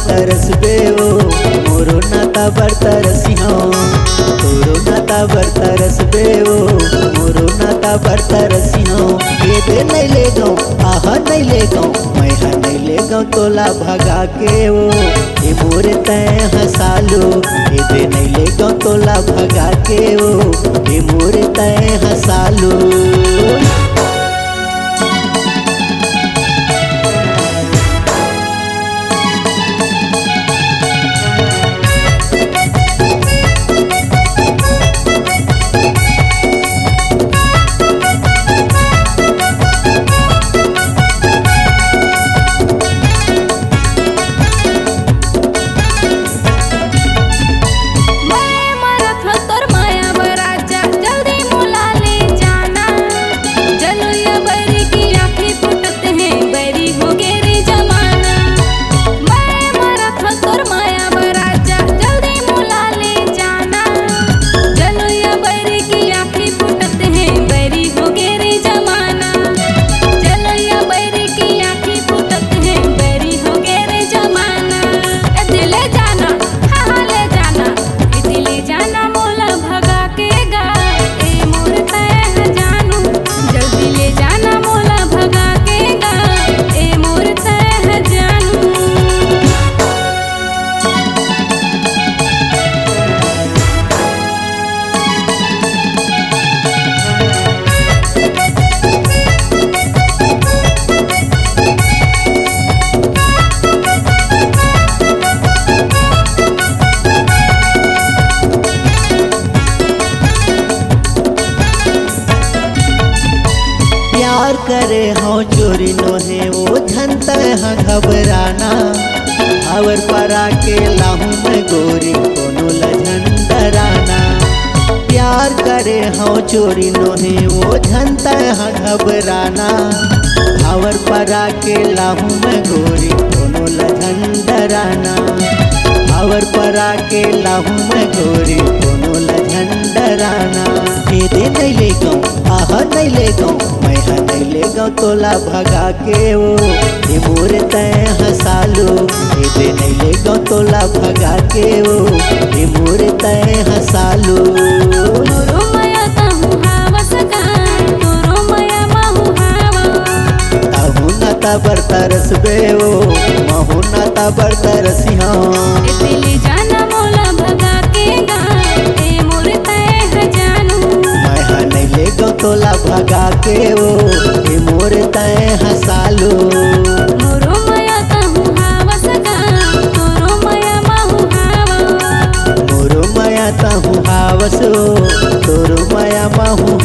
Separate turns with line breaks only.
तरस बेओ मोरो नाता बर तरसियो तोरो नाता बर तरस बेओ मोरो नाता बर तरसियो ये दे नहीं ले गो आहा नहीं ले गो मैं हा नहीं ले गो तोला भगा के ओ ये मोरे तय हसालो ये दे नहीं ले गो तोला भगा के ओ ये मोरे तय हसालो। करे हो चोरी नो है वो झनता है घबराना आवर परा के लाहू में गोरी कोनो लझन डराना प्यार करे हो चोरी नो है वो झनता है घबराना आवर परा के लाहू में गोरी कोनो लझन डराना आवर परा के लाहू में गोरी कोनो लझन डराना ये दे नहीं ले गो आहा नहीं ले गो मैं हा नहीं ले गो तोला भगा के ओ ये मोरे तय हसालो ये दे नहीं ले गो तोला भगा के ओ ये मोरे तय हसालो।
तोरो माया कहूँ हावस का तोरो माया महू हावा
ताहू नाता बर तरस बेओ महू नाता बर तरसियो
दिल्ली जाना मोला भगा के गा ए मोर तय हजानू
मैं हा नहीं ले गो तोला भगा के ओ ये मोरे तय हसालो।
मोरो माया कहूँ हावस का तोरो माया महू हावा
मोरो माया ताहू हावसो तोरो माया महू